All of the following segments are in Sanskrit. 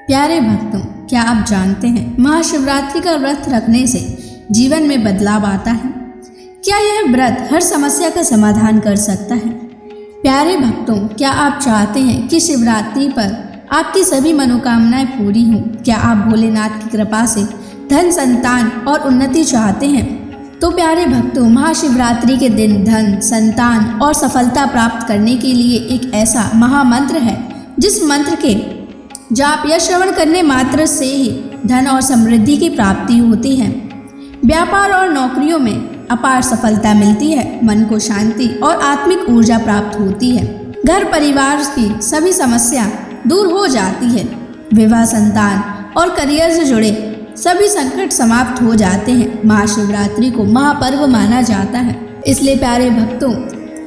प्यारे भक्तों, क्या आप जानते हैं महाशिवरात्रि का व्रत रखने से जीवन में बदलाव आता है? क्या यह व्रत हर समस्या का समाधान कर सकता है? प्यारे भक्तों, क्या आप चाहते हैं कि शिवरात्रि पर आपकी सभी मनोकामनाएं पूरी हों? क्या आप भोलेनाथ की कृपा से धन, संतान और उन्नति चाहते हैं? तो प्यारे भक्तों, महाशिवरात्रि के दिन धन, संतान और सफलता प्राप्त करने के लिए एक ऐसा महामंत्र है जिस मंत्र के जाप या श्रवण करने मात्र से ही धन और समृद्धि की प्राप्ति होती है। व्यापार और नौकरियों में अपार सफलता मिलती है, मन को शांति और आत्मिक ऊर्जा प्राप्त होती है, घर परिवार की सभी समस्या दूर हो जाती है, विवाह, संतान और करियर से जुड़े सभी संकट समाप्त हो जाते हैं। महाशिवरात्रि को महापर्व माना जाता है, इसलिए प्यारे भक्तों,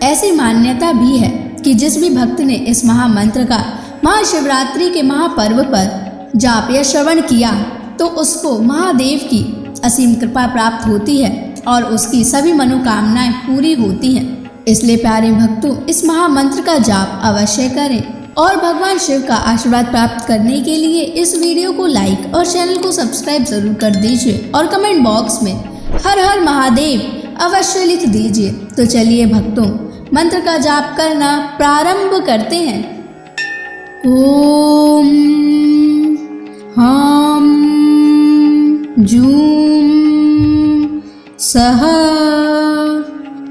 ऐसी मान्यता भी है कि जिस भी भक्त ने इस महामंत्र का महाशिवरात्रि के महापर्व पर जाप या श्रवण किया तो उसको महादेव की असीम कृपा प्राप्त होती है और उसकी सभी मनोकामनाएं पूरी होती हैं। इसलिए प्यारे भक्तों, इस महामंत्र का जाप अवश्य करें और भगवान शिव का आशीर्वाद प्राप्त करने के लिए इस वीडियो को लाइक और चैनल को सब्सक्राइब जरूर कर दीजिए और कमेंट बॉक्स में हर हर महादेव अवश्य लिख दीजिए। तो चलिए भक्तों, मंत्र का जाप करना प्रारंभ करते हैं। ओम हां जूं सः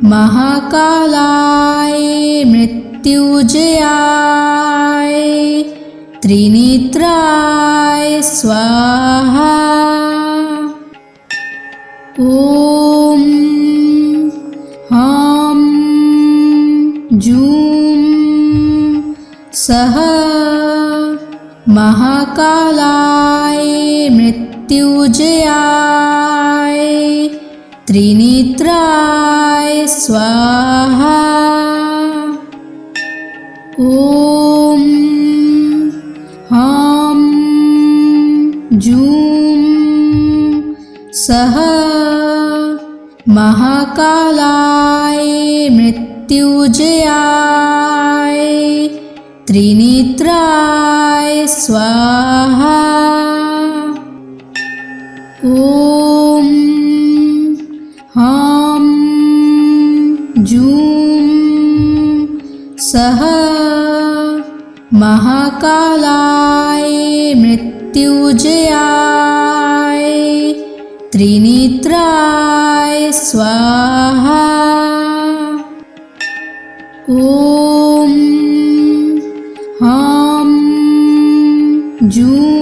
महाकालाय मृत्युंजयाय त्रिनेत्राय स्वाहा। ओम हां जूं सः महाकालाय मृत्युंजयाय त्रिनेत्राय स्वाहा। ओम हां जूं सः महाकालाय मृत्युंजयाय त्रिनेत्राय स्वाहा। ओम हां जूं सः महाकालाय मृत्युंजयाय त्रिनेत्राय स्वाहा। ओम हां जूं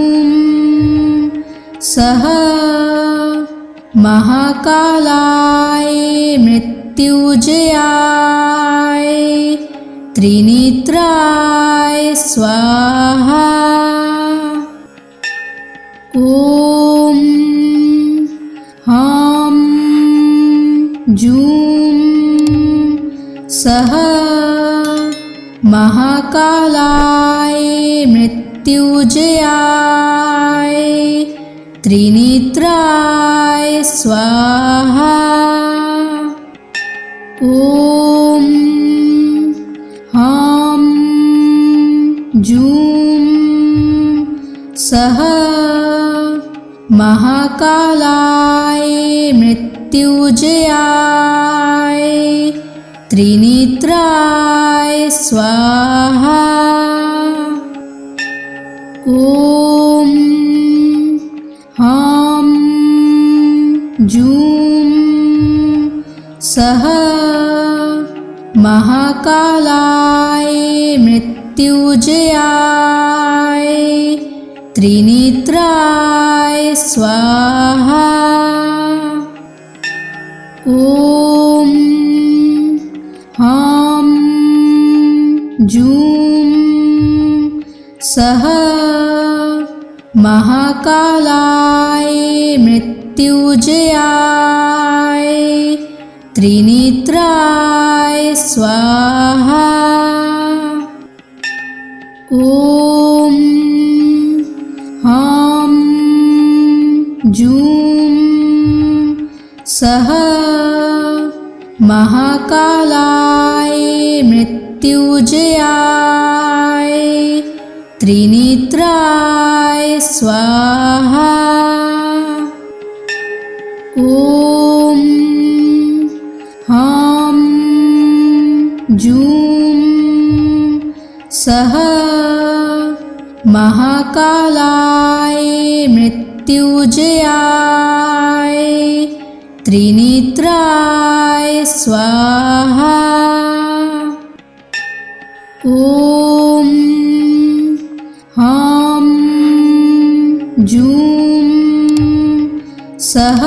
सः महाकालाय मृत्युंजयाय त्रिनेत्राय स्वाहा। ओम हां जूं सः महाकालाय मृत्युंजयाय त्रिनेत्राय स्वाहा। ओम हां जूं सः महाकालाय मृत्युंजयाय त्रिनेत्राय स्वाहा। ओम हां जूं सः महाकालाय मृत्युंजयाय त्रिनेत्राय स्वाहा। ओम हां जूं सः महाकालाय मृत्युंजयाय त्रिनेत्राय स्वाहा। ओम हां जूं सः महाकालाय मृत्युंजयाय त्रिनेत्राय स्वाहा। ॐ ह्रां जूं सः महाकालाय मृत्युंजयाय त्रिनेत्राय स्वाहा। ॐ ह्रां जूं सः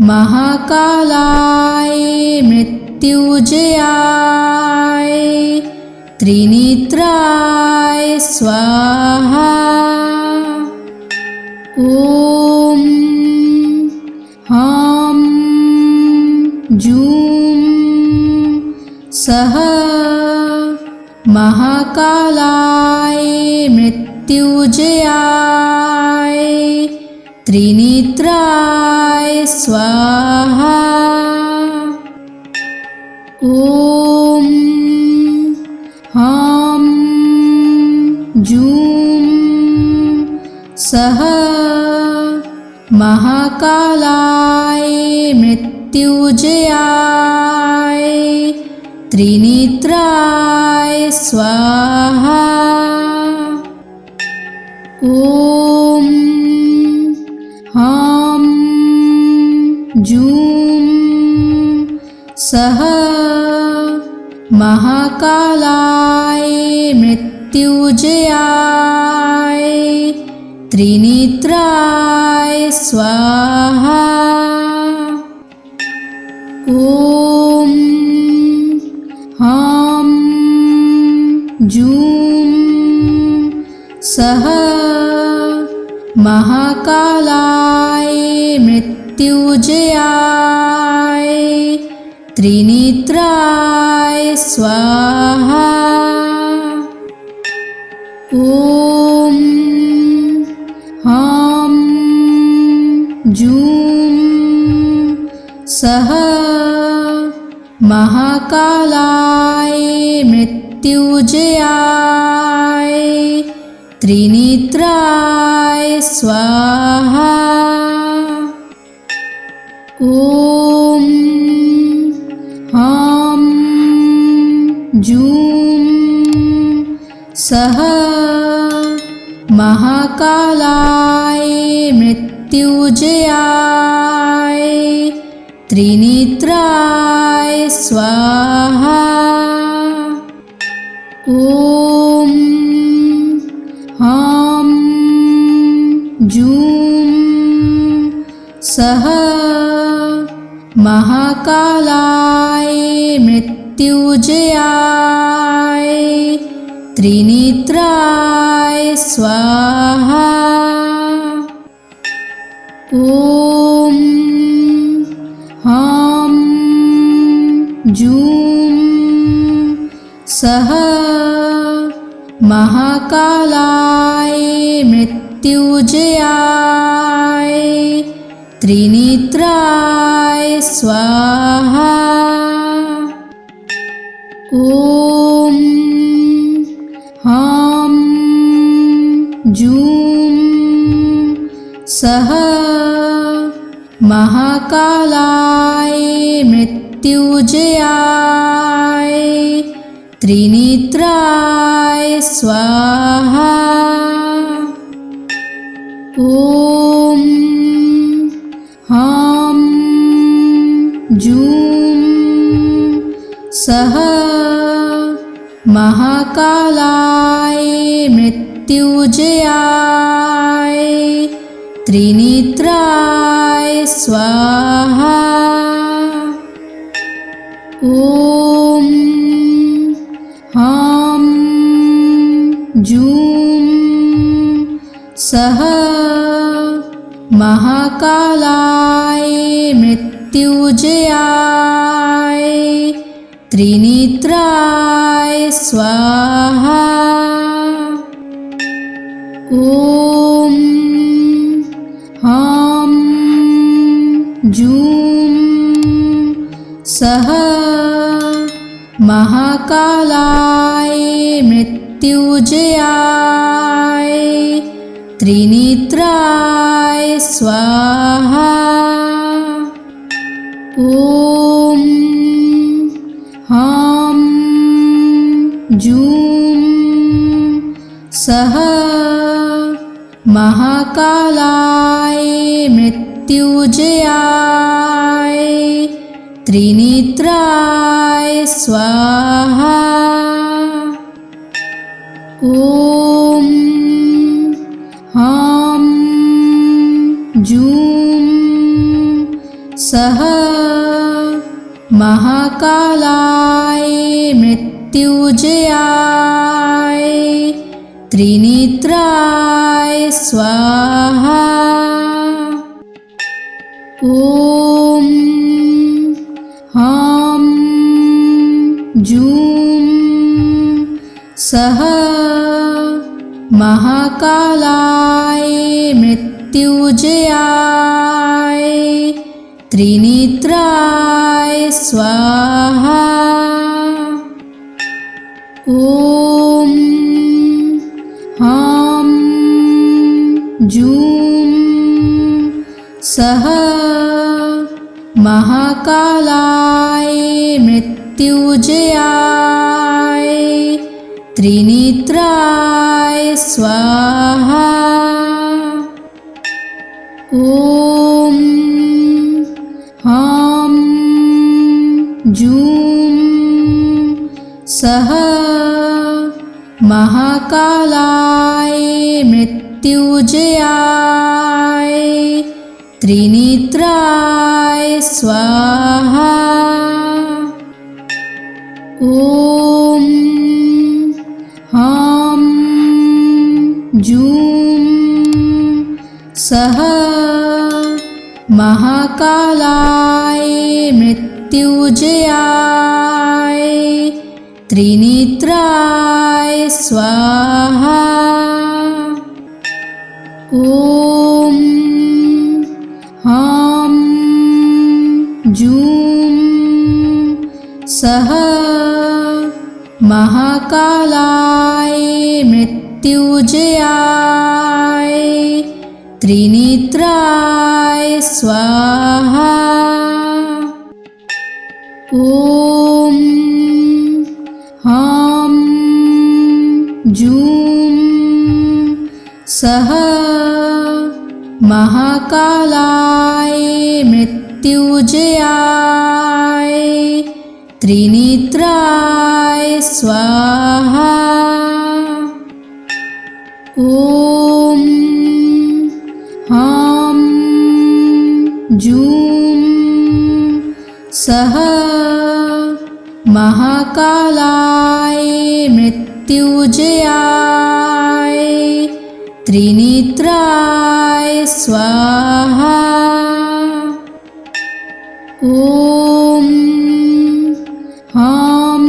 महाकालाय मृत्युंजयाय त्रिनेत्राय स्वाहा। ॐ ह्रां जूं सः महाकालाय मृत्युंजयाय त्रिनेत्राय स्वाहा। ॐ ह्रां जूं सः महाकालाय मृत्युंजयाय त्रिनेत्राय स्वाहा। ॐ ह्रां जूं सः महाकालाय मृत्युंजयाय त्रिनेत्राय स्वाहा। ॐ ह्रां जूं सः महाकालाय मृत्युंजयाय त्रिनेत्राय स्वाहा। ॐ ह्रां जूं सः महाकालाय मृत्युंजयाय त्रिनेत्राय स्वाहा। ॐ ह्रां जूं सः महाकालाय मृत्युंजयाय त्रिनेत्राय स्वाहा। ॐ ह्रां जूं सः महाकालाय मृत्युंजयाय त्रिनेत्राय स्वाहा। ॐ ह्रां जूं सः महाकालाय मृत्युंजयाय त्रिनेत्राय स्वाहा। ॐ ह्रां जूं सः महाकालाय मृत्युंजयाय त्रिनेत्राय स्वाहा। ॐ ह्रां जूं सः महाकालाय मृत्युंजयाय त्रिनेत्राय स्वाहा। ॐ ह्रां जूं सः महाकालाय मृत्युंजयाय त्रिनेत्राय स्वाहा। ॐ ह्रां जूं सः महाकालाय मृत्युंजयाय त्रिनेत्राय स्वाहा। ॐ ह्रां जूं सः महाकालाय मृत्युंजयाय त्रिनेत्राय स्वाहा। ॐ ह्रां जूं सः महाकालाय मृत्युंजयाय त्रिनेत्राय स्वाहा। ॐ ह्रां जूं सः महाकालाय मृत्युंजयाय त्रिनेत्राय स्वाहा। ॐ ह्रां जूं सः महाकालाय मृत्युंजयाय त्रिनेत्राय स्वाहा। ॐ ह्रां जूं सः महाकालाय मृत्युंजयाय त्रिनेत्राय स्वाहा। ॐ ह्रां जूं सः महाकालाय मृत्युंजयाय त्रिनेत्राय स्वाहा। ॐ ह्रां जूं सः महाकालाय मृत्युंजयाय त्रिनेत्राय स्वाहा। ॐ ह्रां जूं सः महाकालाय मृत्युंजयाय त्रिनेत्राय स्वाहा। ॐ ह्रां जूं सः महाकालाय मृत्युंजयाय त्रिनेत्राय स्वाहा। ॐ ह्रां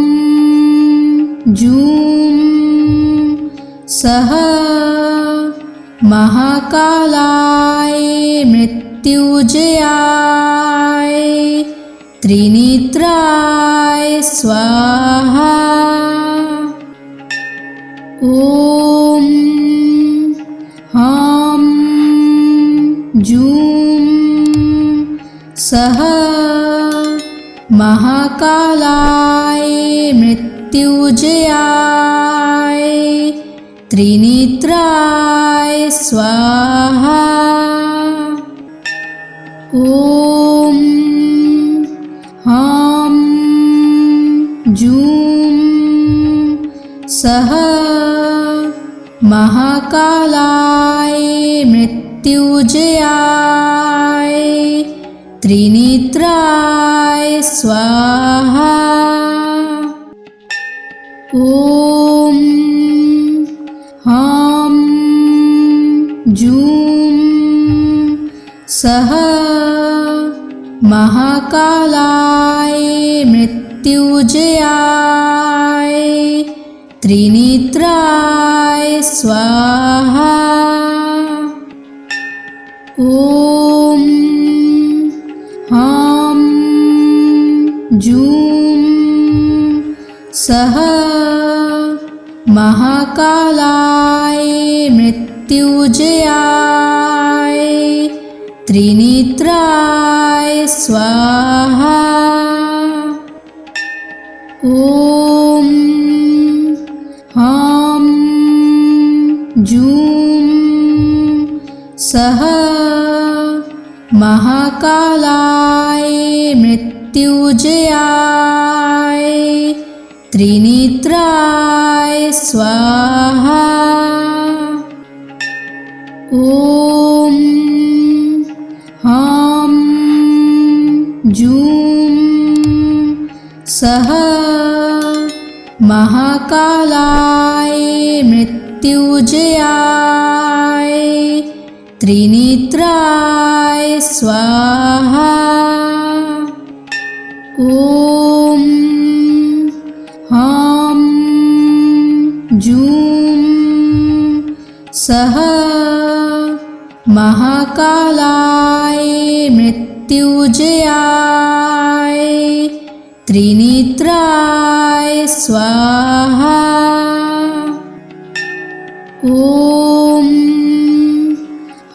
जूं सः महाकालाय मृत्युंजयाय त्रिनेत्राय स्वाहा। ॐ ह्रां जूं सः महाकालाय मृत्युंजयाय त्रिनेत्राय स्वाहा। ॐ ह्रां जूं सः महाकालाय मृत्युंजयाय त्रिनेत्राय स्वाहा। ॐ ह्रां जूं सः महाकालाय मृत्युंजयाय त्रिनेत्राय स्वाहा। ॐ ह्रां जूं सः महाकालाय मृत्युंजयाय मृत्युजयाय त्रिनेत्राय स्वाहा। ॐ ह्रां जूं सः महाकालाय मृत्युजयाय त्रिनेत्राय स्वाहा। ॐ ह्रां जूं सः महाकालाय मृत्युजयाय त्रिनेत्राय स्वाहा। ॐ ह्रां जूं सः महाकालाय मृत्युजयाय त्रिनेत्राय स्वाहा। ॐ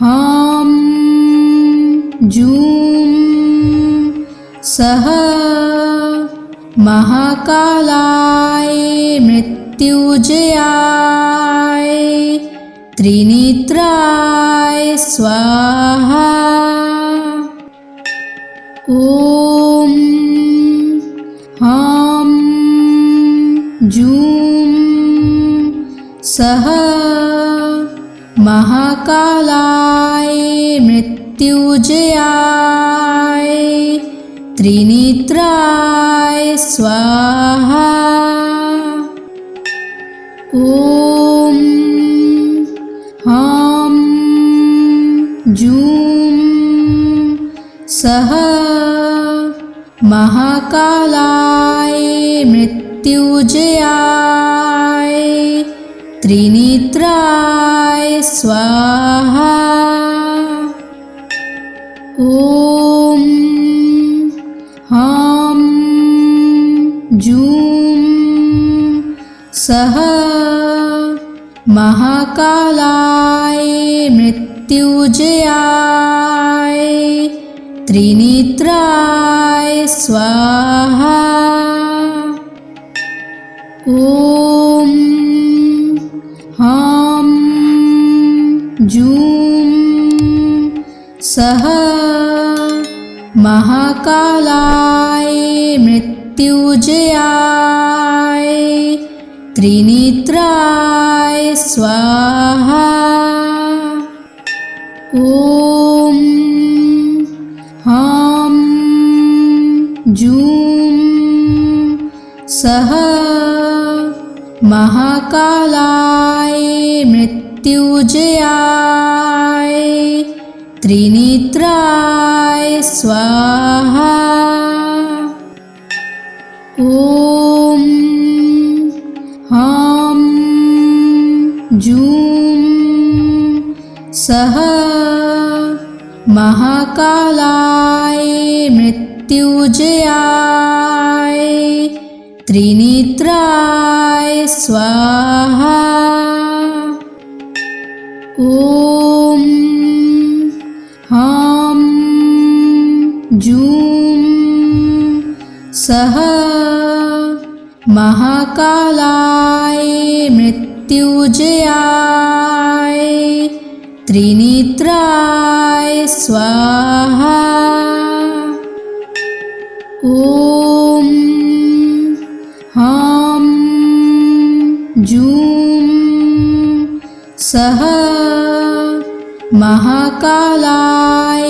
ह्रां जूं सः महाकालाय मृत्युजयाय त्रिनेत्राय स्वाहा। ॐ ह्रां जूं सः महाकालाय मृत्युजयाय त्रिनेत्राय स्वाहा। ॐ ह्रां जूं सः महाकालाय मृत्युजयाय त्रिनेत्राय स्वाहा। ॐ ह्रां जूं सः महाकालाय मृत्युजयाय त्रिनेत्राय स्वाहा। ॐ ह्रां जूं सः महाकालाय मृत्युजयाय त्रिनेत्राय स्वाहा। ॐ ह्रां जूं सः महाकालाय मृत्युजयाय त्रिनेत्राय स्वाहा। ॐ ह्रां जूं सः महाकालाय मृत्युजयाय त्रिनेत्राय स्वाहा। ॐ ह्रां जूं सः महाकालाय मृत्युजयाय त्रिनेत्राय स्वाहा। ॐ ह्रां जूं सः महाकालाय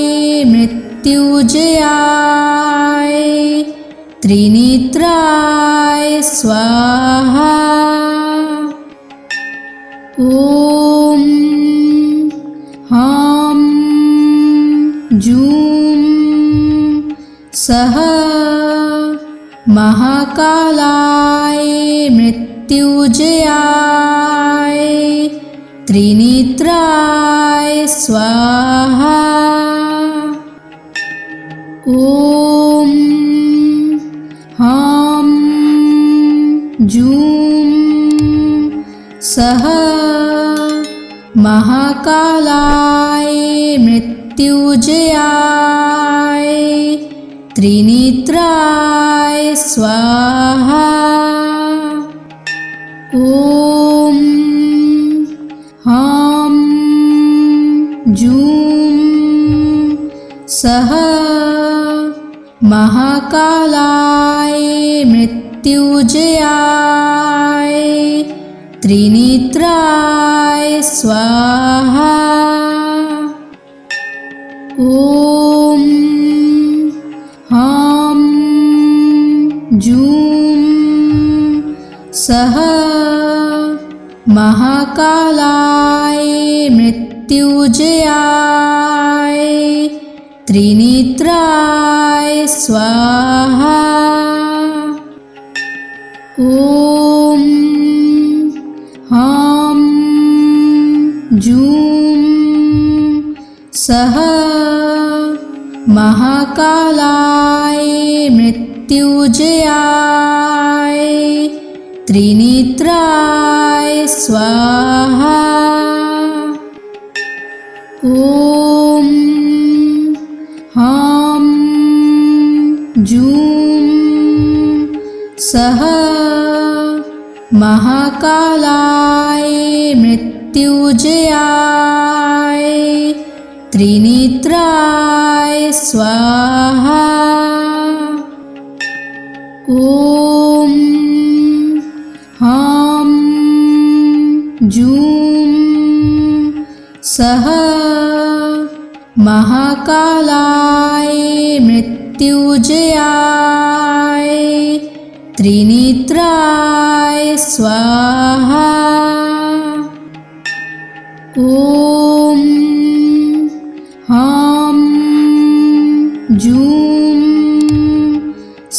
मृत्युजयाय त्रिनेत्राय स्वाहा। ॐ ह्रां जूं सः महाकालाय मृत्युजयाय त्रिनेत्राय स्वाहा। ॐ ह्रां जूं सः महाकालाय मृत्युंजयाय त्रिनेत्राय स्वाहा। ॐ ह्रां जूं सः महाकालाय मृत्युंजयाय त्रिनेत्राय स्वाहा। ॐ ह्रां जूं सः महाकालाय मृत्युंजयाय त्रिनेत्राय स्वाहा। ॐ ह्रां जूं सः महाकालाय मृत्युंजयाय त्रिनेत्राय स्वाहा। ॐ ह्रां जूं सः महाकालाय मृत्युंजयाय त्रिनेत्राय स्वाहा। ॐ ह्रां जूं सः महाकालाय मृत्युंजयाय त्रिनेत्राय स्वाहा। ॐ ह्रां जूं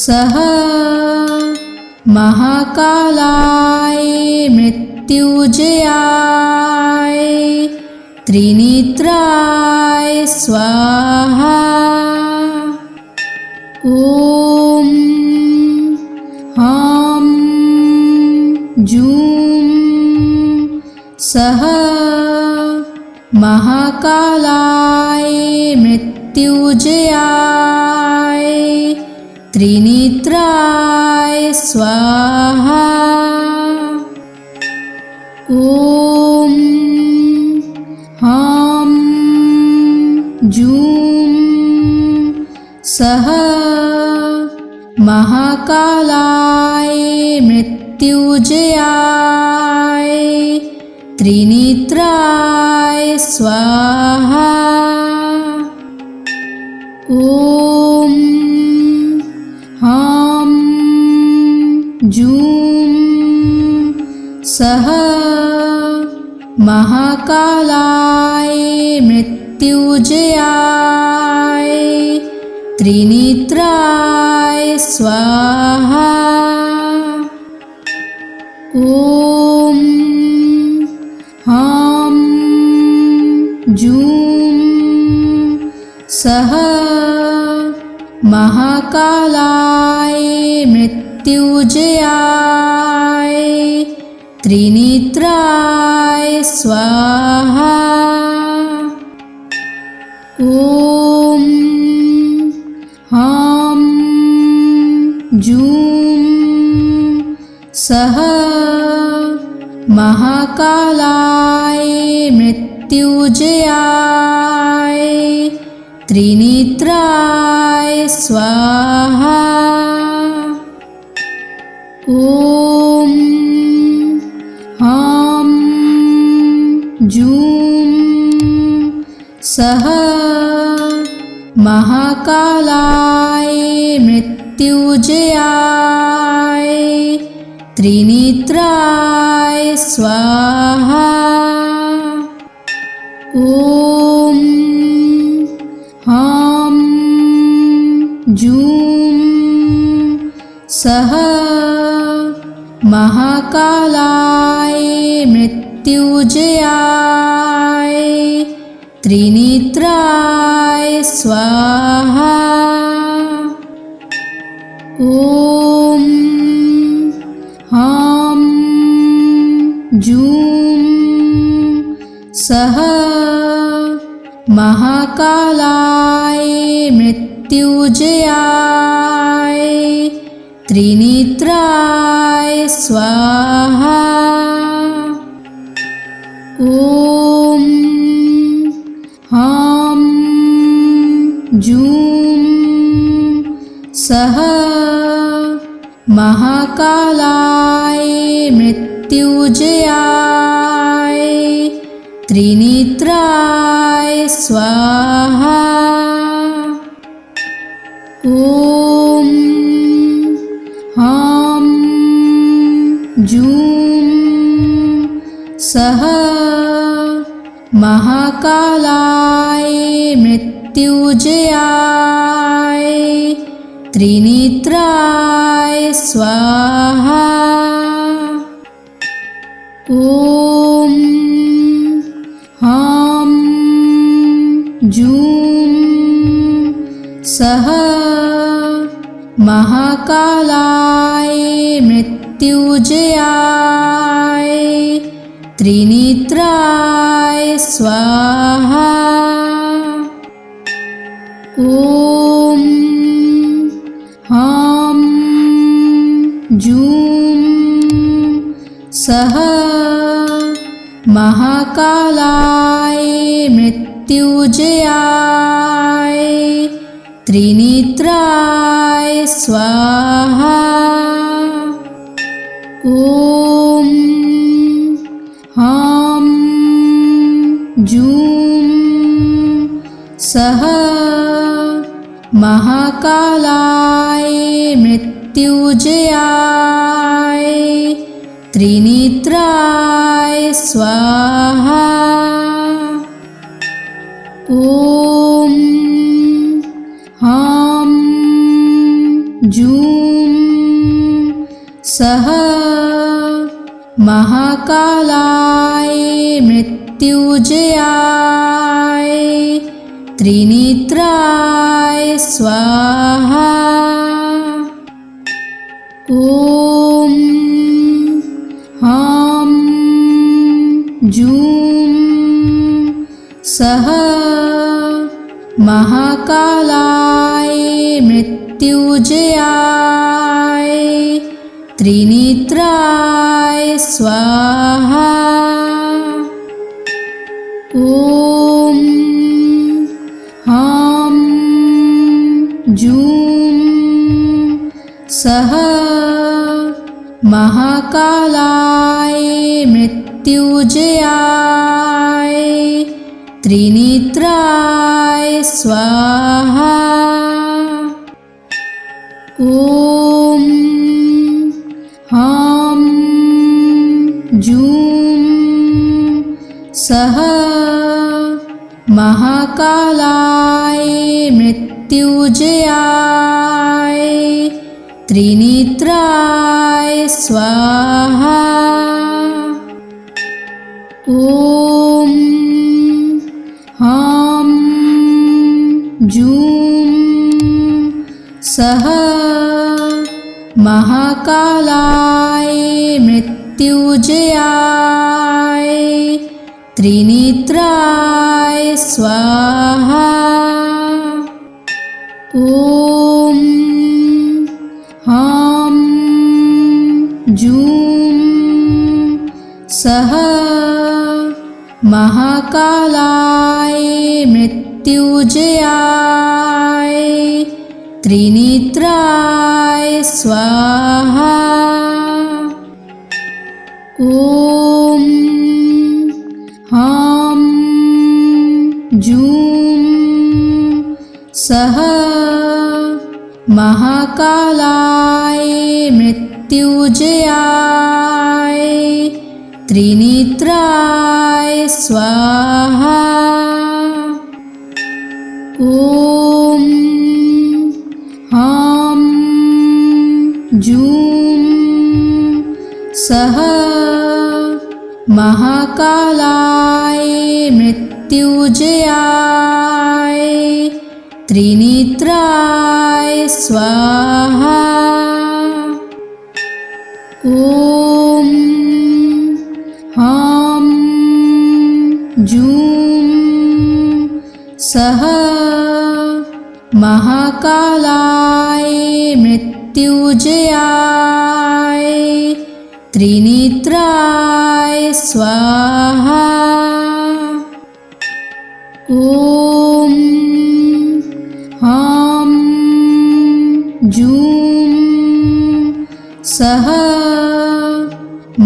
सः महाकालाय मृत्युंजयाय त्रिनेत्राय स्वाहा। ॐ ह्रां जूं सः महाकालाय मृत्युंजयाय त्रिनेत्राय स्वाहा। ॐ ह्रां जूं सः महाकालाय मृत्युंजयाय त्रिनेत्राय स्वाहा। ॐ ह्रां जूं सः महाकालाय मृत्युंजयाय त्रिनेत्राय स्वाहा। ॐ ह्रां जूं सः महाकालाय मृत्युंजयाय त्रिनेत्राय स्वाहा। ॐ ह्रां जूं सः महाकालाय मृत्युंजयाय त्रिनेत्राय स्वाहा। ॐ ह्रां जूं सः महाकालाय मृत्युंजयाय त्रिनेत्राय स्वाहा। ॐ ह्रां जूं सः महाकालाय मृत्युंजयाय त्रिनेत्राय स्वाहा। ॐ ह्रां जूं सः महाकालाय मृत्युजयाय त्रिनेत्राय स्वाहा। ॐ ह्रां जूं सः महाकालाय मृत्युजयाय त्रिनेत्राय स्वाहा। ॐ ह्रां जूं सः महाकालाय मृत्युजयाय त्रिनेत्राय स्वाहा। ॐ ह्रां जूं सः महाकालाय मृत्युजयाय त्रिनेत्राय स्वाहा। ॐ ह्रां जूं सः महाकालाय मृत्युजयाय त्रिनेत्राय स्वाहा। ॐ ह्रां जूं सः महाकालाय मृत्युजयाय त्रिनेत्राय स्वाहा। ॐ ह्रां जूं सः महाकालाय मृत्युजयाय त्रिनेत्राय स्वाहा। ॐ ह्रां जूं सः महाकालाय मृत्युजयाय त्रिनेत्राय स्वाहा। ॐ ह्रां जूं सः महाकालाय मृत्युजयाय त्रिनेत्राय स्वाहा। ॐ ह्रां जूं सः महाकालाय मृत्युजयाय त्रिनेत्राय स्वाहा। ॐ ह्रां जूं सः महाकालाय मृत्युजयाय त्रिनेत्राय स्वाहा। ॐ ह्रां जूं सः महाकालाय मृत्युजयाय त्रिनेत्राय स्वाहा। ॐ ह्रां जूं सः महाकालाय मृत्युजयाय त्रिनेत्राय स्वाहा। ॐ ह्रां जूं सः महाकालाय मृत्युजयाय त्रिनेत्राय स्वाहा। ॐ ह्रां जूं सः महाकालाय मृत्युंजयाय त्रिनेत्राय स्वाहा। ॐ ह्रां जूं सः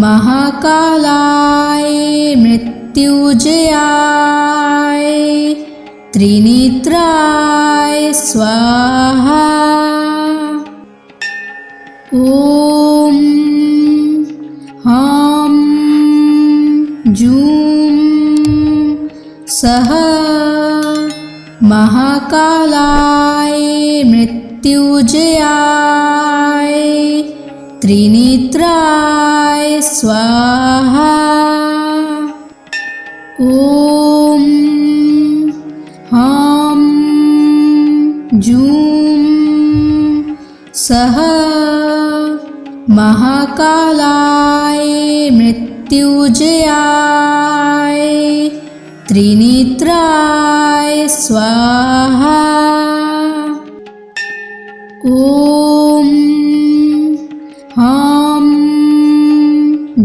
महाकालाय मृत्युंजयाय त्रिनेत्राय स्वाहा। ॐ ह्रां जूं सः महाकालाय मृत्युंजयाय त्रिनेत्राय स्वाहा। ॐ ह्रां जूं सः महाकालाय मृत्युंजयाय त्रिनेत्राय स्वाहा। ॐ ह्रां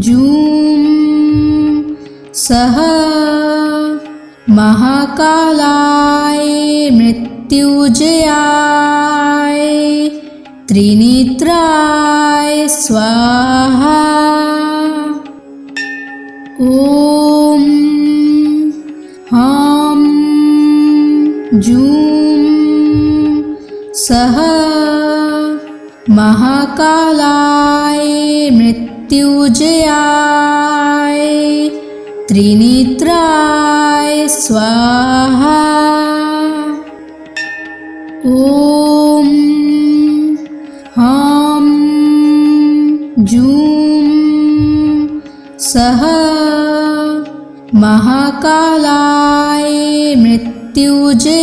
जूं सः महाकालाय मृत्युंजयाय त्रिनेत्राय स्वाहा। ॐ ह्रां जूं सः महाकालाय मृत्युंजयाय त्रिनेत्राय स्वाहा। ॐ ह्रां जूं सः महाकालाय मृत्युंजयाय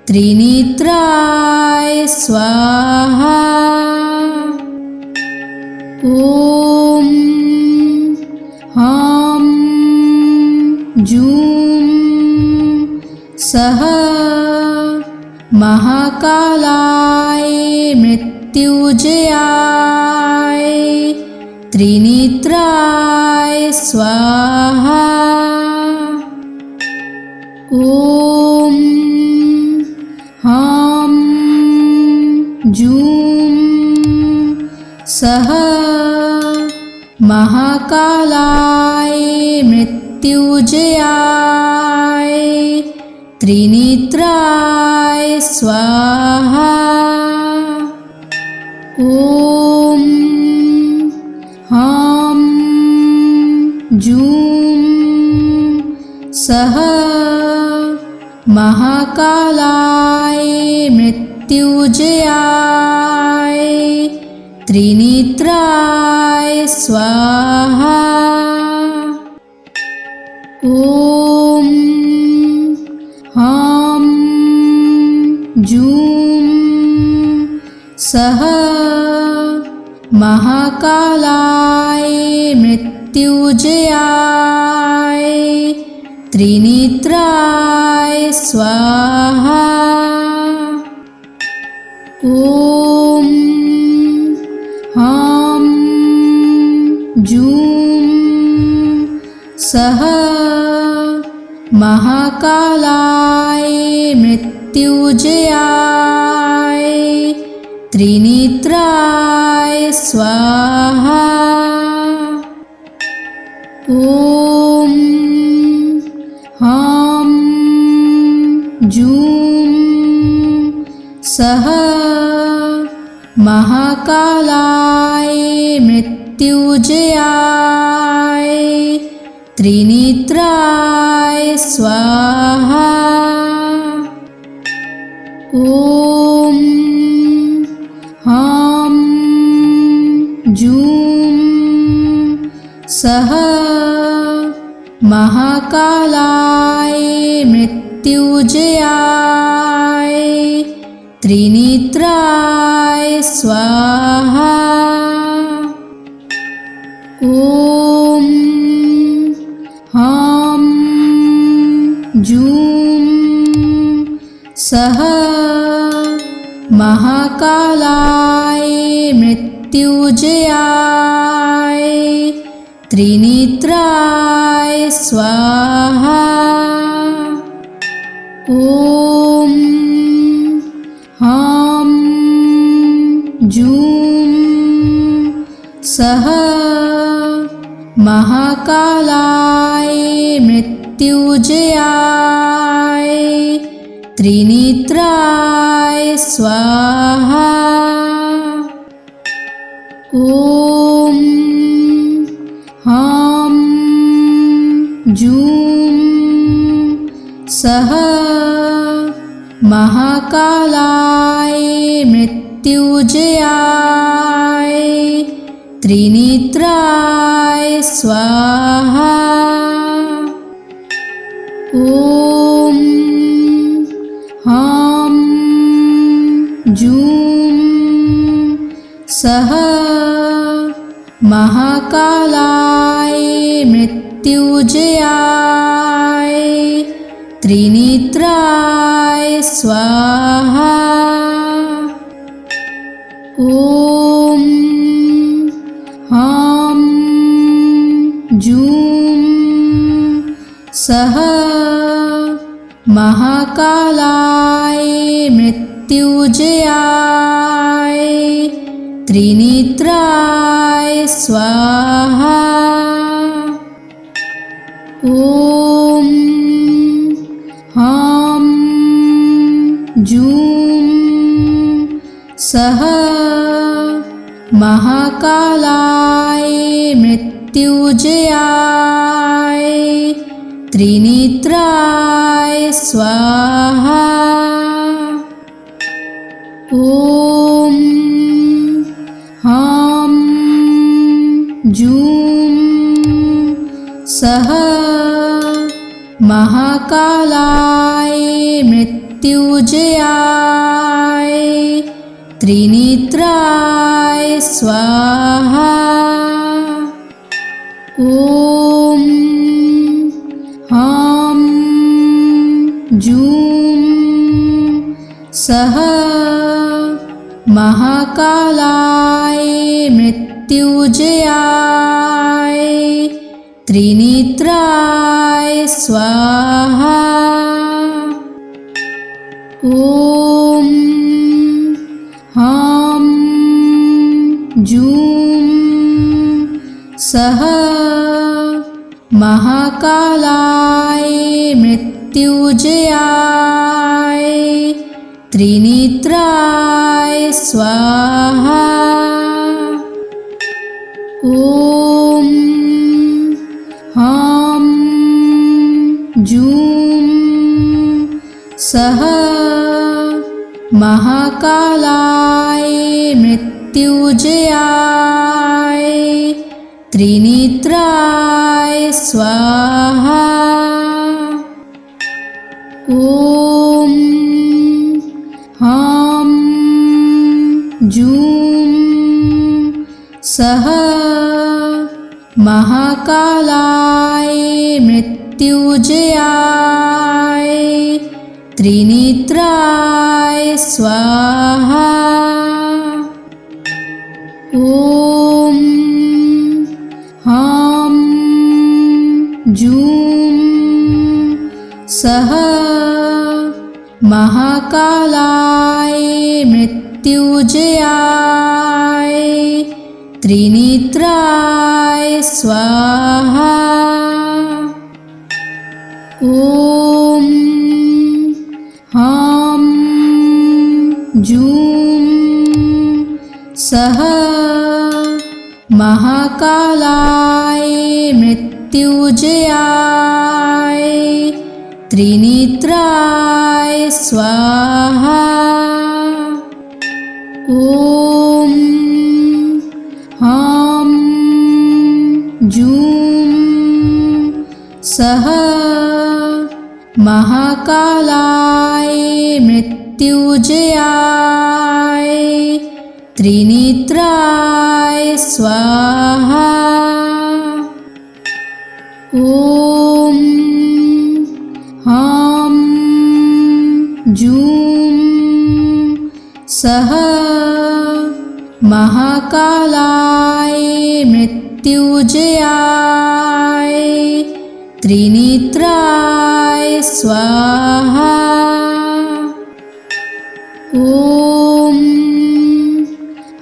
त्रिनेत्राय स्वाहा। ॐ ह्रां जूं सः महाकालाय मृत्युंजयाय त्रिनेत्राय स्वाहा। ॐ ह्रां जूं सः महाकालाय मृत्युंजयाय त्रिनेत्राय स्वाहा। ॐ ह्रां जूं सः महाकालाय मृत्युंजयाय त्रिनेत्राय स्वाहा। ॐ ह्रां जूं सः महाकालाय मृत्युंजयाय त्रिनेत्राय स्वाहा। ॐ ह्रां जूं सः महाकालाय मृत्युंजयाय त्रिनेत्राय स्वाहा। ॐ ह्रां जूं सः महाकालाय मृत्युंजयाय त्रिनेत्राय स्वाहा। ॐ ह्रां जूं सः महाकालाय मृत्युंजयाय त्रिनेत्राय स्वाहा। ॐ सः महाकालाय मृत्युंजयाय त्रिनेत्राय स्वाहा। ॐ ह्रां जूं सः महाकालाय मृत्युंजयाय त्रिनेत्राय स्वाहा। ॐ ह्रां जूं सः महाकालाय मृत्युंजयाय त्रिनेत्राय स्वाहा। ॐ ह्रां जूं सः महाकालाय मृत्युंजयाय त्रिनेत्राय स्वाहा। ॐ ह्रां जूं सः महाकालाय मृत्युंजयाय त्रिनेत्राय स्वाहा। ॐ ह्रां जूं सः महाकालाय मृत्युंजयाय त्रिनेत्राय स्वाहा। ॐ ह्रां जूं सः महाकालाय मृत्युंजयाय त्रिनेत्राय स्वाहा। ॐ ह्रां जूं सः महाकालाय मृत्युंजयाय त्रिनेत्राय स्वाहा। ॐ ह्रां जूं सः महाकालाय मृत्युंजयाय त्रिनेत्राय स्वाहा। ॐ ह्रां जूं सः महाकालाय मृत्युंजयाय त्रिनेत्राय स्वाहा। ॐ ह्रां जूं सः महाकालाय मृत्युंजयाय त्रिनेत्राय स्वाहा। ॐ ह्रां जूं सः महाकालाय मृत्युंजयाय त्रिनेत्राय स्वाहा। ॐ ह्रां जूं सः महाकालाय मृत्युंजयाय त्रिनेत्राय स्वाहा। ॐ ह्रां जूं सः महाकालाय मृत्युंजयाय त्रिनेत्राय स्वाहा। ॐ ह्रां जूं सः महाकालाय मृत्युंजयाय त्रिनेत्राय स्वाहा। ॐ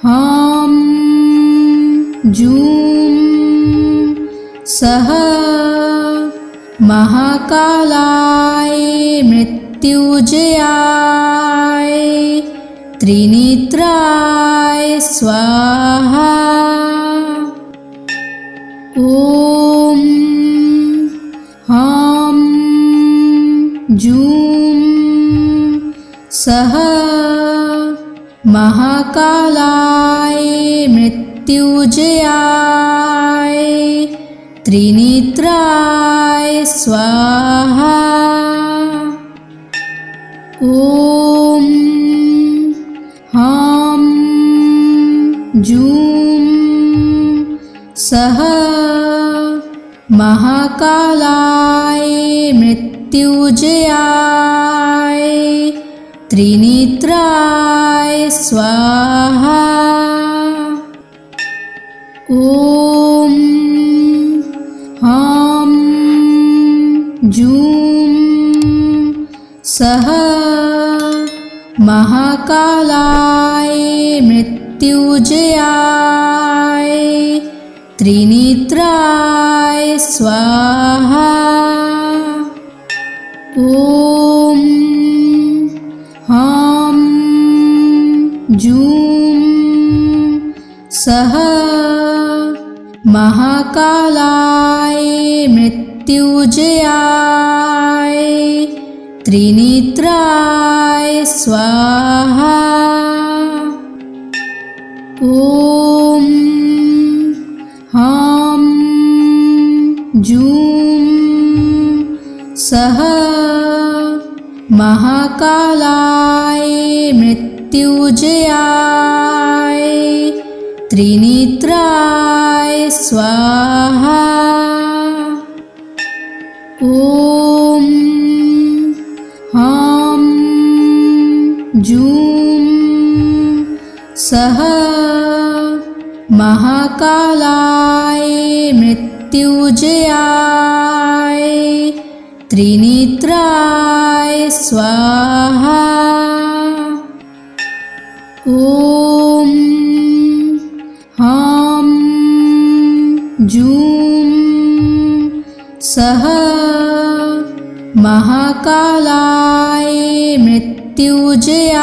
ह्रां जूं सः महाकालाय मृत्युंजयाय त्रिनेत्राय स्वाहा। ॐ ह्रां जूं सः महाकालाय मृत्युंजयाय त्रिनेत्राय स्वाहा। ॐ ह्रां जूं सः महाकालाय मृत्युंजयाय त्रिनेत्राय स्वाहा। ॐ ह्रां जूं सः महाकालाय मृत्युंजयाय त्रिनेत्राय स्वाहा। ॐ ह्रां जूं सः महाकालाय मृत्युंजयाय त्रिनेत्राय स्वाहा। ॐ ह्रां जूं सः महाकालाय मृत्युंजयाय त्रिनेत्राय स्वाहा। ॐ ह्रां जूं सः महाकालाय मृत्युंजयाय त्रिनेत्राय स्वाहा। ॐ ह्रां जूं सः महाकालाय मृत्युंजयाय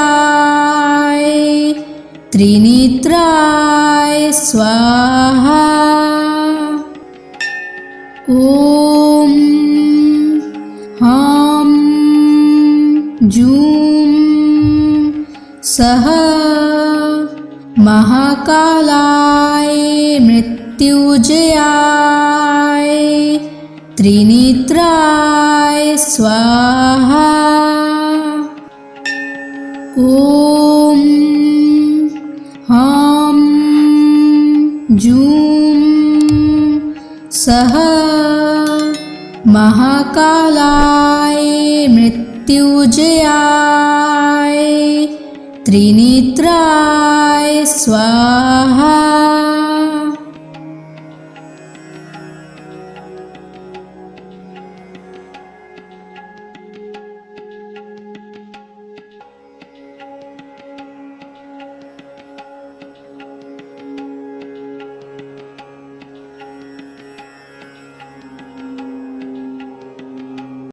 त्रिनेत्राय स्वाहा। ॐ ह्रां जूं सः महाकालाय मृत्युंजयाय त्रिनेत्राय स्वाहा। ॐ ह्रां जूं सः महाकालाय मृत्युंजयाय त्रिनेत्राय स्वाहा।